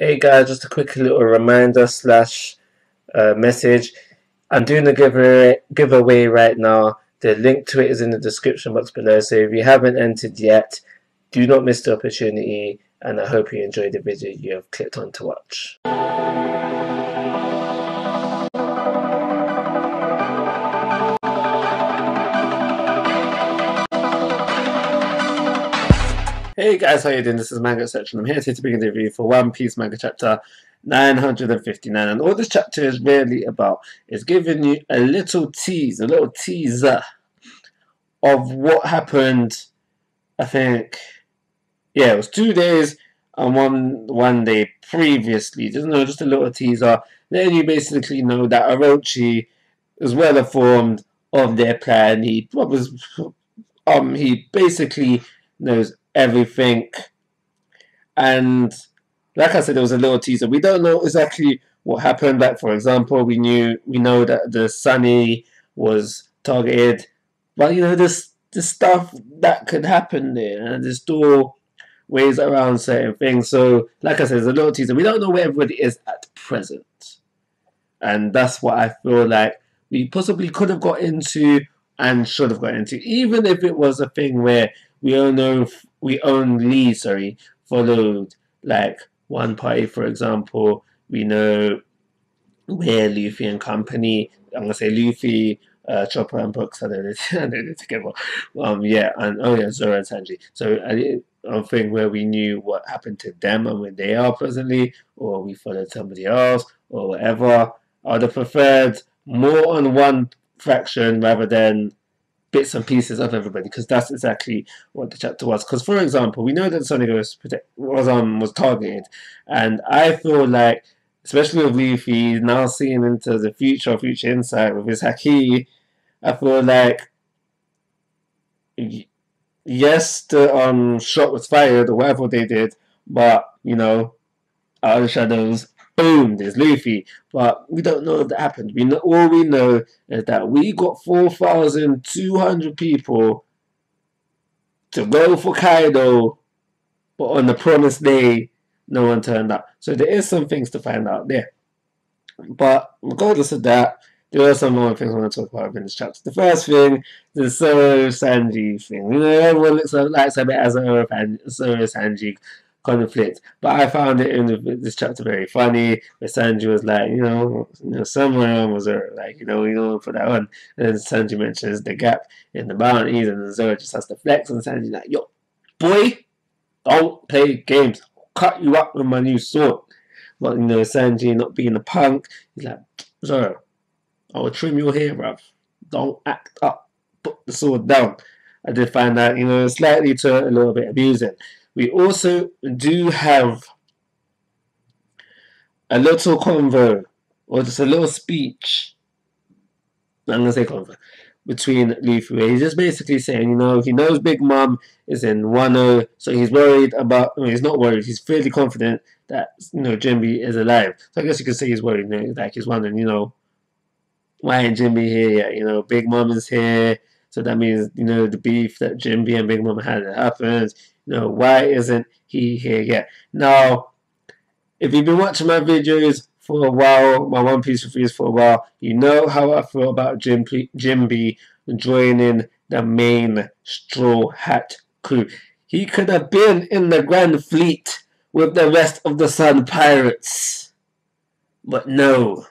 Hey guys, just a quick little reminder slash message. I'm doing a giveaway right now. The link to it is in the description box below. So if you haven't entered yet, do not miss the opportunity. And I hope you enjoyed the video you have clicked on to watch. Hey guys, how you doing? This is Manga Section. I'm here today to begin the review for One Piece Manga Chapter 959. And all this chapter is really about is giving you a little teaser of what happened. I think, yeah, it was 2 days and one day previously. Just a little teaser. Then you basically know that Orochi is well informed of their plan. He basically knows everything. And like I said, there was a little teaser. We don't know exactly what happened. Like, for example, we know that the Sunny was targeted, but this stuff that could happen there, and there's still ways around certain things. So, like I said, there's a little teaser. We don't know where everybody is at present, and that's what I feel like we possibly could have got into and should have got into, even if it was a thing where we only followed like one party. For example, we know where Luffy and company, I'm gonna say Luffy, Chopper and Brooks, I don't know together. Yeah, and oh yeah, Zoro and Sanji. So I think where we knew what happened to them and where they are presently, or we followed somebody else, or whatever. I would have preferred more on one faction rather than bits and pieces of everybody, because that's exactly what the chapter was. Because, for example, we know that Sonic was targeted, and I feel like, especially with Luffy now seeing into the future insight with his haki, I feel like yes, the shot was fired or whatever they did, but out of the shadows, boom, there's Luffy. But we don't know if that happened. All we know is that we got 4,200 people to go for Kaido, but on the promised day, no one turned up. So there is some things to find out there. But regardless of that, there are some more things I want to talk about in this chapter. The first thing, the Zoro Sanji thing. Everyone likes a bit as Zoro Sanji conflict, but I found it in this chapter very funny. Where Sanji was like, somewhere was Zoro, like, we don't put that on. And then Sanji mentions the gap in the bounties, and then Zoro just has to flex, and Sanji's like, yo, boy, don't play games. I'll cut you up with my new sword. But Sanji not being a punk, he's like, Zoro, I will trim your hair, bruv. Don't act up. Put the sword down. I did find that, slightly to a little bit amusing. We also do have a little convo, or just a little speech. I'm going to say convo, between Luffy, where he's just basically saying, he knows Big Mom is in 1-0, so he's worried about, he's not worried, he's fairly confident that, Jinbe is alive. So I guess you could say he's worried, like he's wondering, why ain't Jinbe here yet? Big Mom is here, so that means, the beef that Jinbe and Big Mom had happens. Why isn't he here yet? Now, if you've been watching my videos for a while, my One Piece reviews for a while, you know how I feel about Jinbe joining the main Straw Hat crew. He could have been in the Grand Fleet with the rest of the Sun Pirates. But no,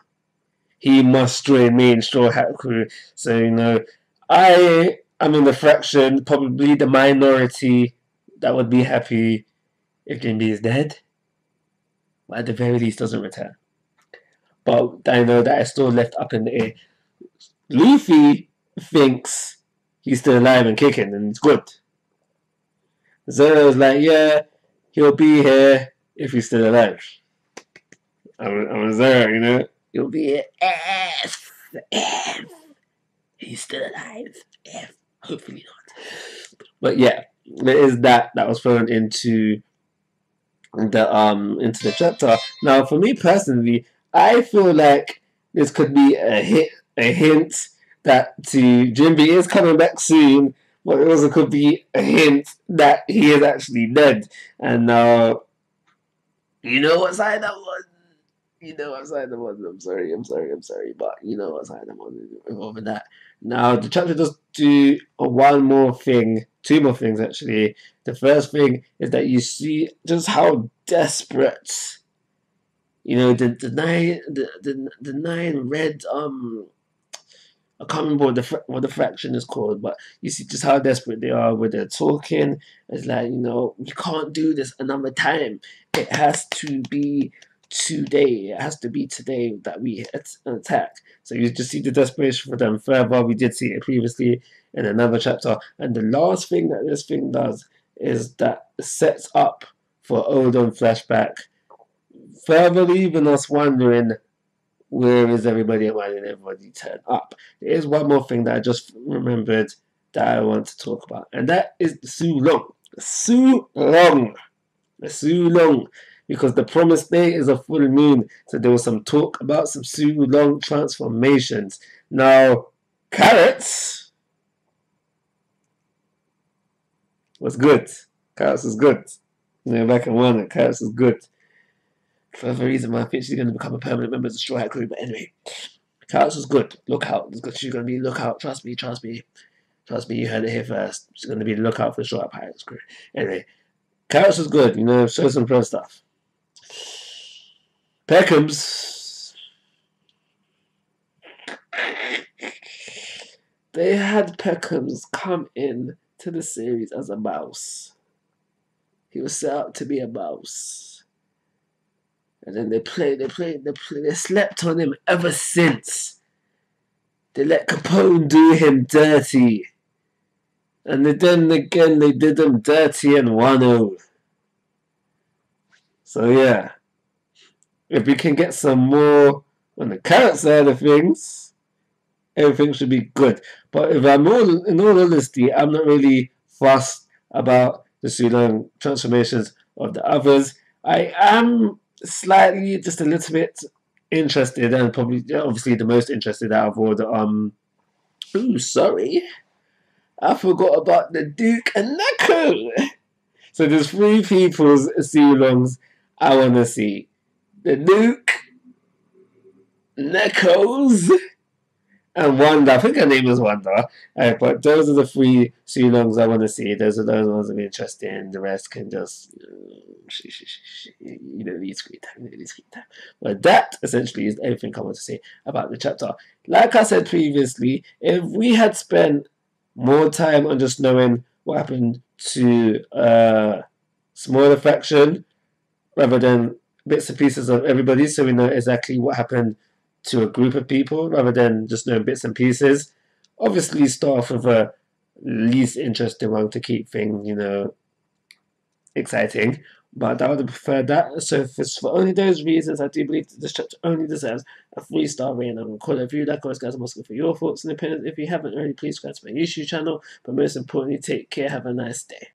he must join main Straw Hat crew. So, I am in the fraction, probably the minority, that would be happy if Jinbe is dead, but at the very least doesn't return. But I know that it's still left up in the air. Luffy thinks he's still alive and kicking, and it's good. Zoro's like, yeah, he'll be here if he's still alive. I'm Zoro, he'll be here. F. He's still alive. F. Hopefully not. But yeah, there is that was thrown into the chapter. Now, for me personally, I feel like this could be a hint that Jinbe is coming back soon, but it also could be a hint that he is actually dead. And now You know what side I'm on. You know what side I'm on. I'm sorry, but you know what side I'm on over that. Now the chapter does do one more thing, two more things actually. The first thing is that you see just how desperate, you know, the nine red I can't remember what the fraction is called, but you see just how desperate they are when they're talking. It's like, you know, we can't do this another time. It has to be today. It has to be today that we attack. So you just see the desperation for them further. We did see it previously in another chapter. And the last thing that this thing does is that it sets up for Odin flashback, further leaving us wondering where is everybody and why did everybody turn up? There is one more thing that I just remembered that I want to talk about, and that is the Sulong. The Sulong. The Sulong. Because the promised day is a full moon, so there was some talk about some Sulong transformations. Now, Carrots was good. Carrots was good. You know, back in one, Carrots was good. For the reason why I think she's going to become a permanent member of the Straw Hat crew. But anyway, Carrots was good. Look out. She's going to be lookout. Trust me. Trust me. Trust me. You heard it here first. She's going to be the lookout for the Straw Hat Pirates crew. Anyway, Carrots was good. You know, show some pro stuff. Peckhams. They had Peckhams come in to the series as a mouse. He was set up to be a mouse. And then they slept on him ever since. They let Capone do him dirty. And then again, they did him dirty in 1-0. So yeah, if we can get some more on the Carrot side of things, everything should be good. But if I'm in all honesty, I'm not really fussed about the Sudan transformations of the others. I am slightly, just a little bit interested, and probably obviously the most interested out of all the Ooh, sorry, I forgot about the Duke and Neko. So there's three people's Sulongs I want to see: the Duke, Nekos, and Wanda. I think her name is Wanda. But those are the three Sulongs I want to see. Those are those ones I'm interested in. The rest can just, you don't need screen time. You don't need screen time. But that essentially is everything I want to say about the chapter. Like I said previously, if we had spent more time on just knowing what happened to smaller faction rather than bits and pieces of everybody, so we know exactly what happened to a group of people rather than just knowing bits and pieces. Obviously, start off with a least interesting one to keep things, you know, exciting. But I would have preferred that. So if it's for only those reasons, I do believe that this chapter only deserves a 3-star rating. I'm going to call it a view. Like always, guys, I'm asking for your thoughts and opinions. If you haven't already, please subscribe to my YouTube channel. But most importantly, take care. Have a nice day.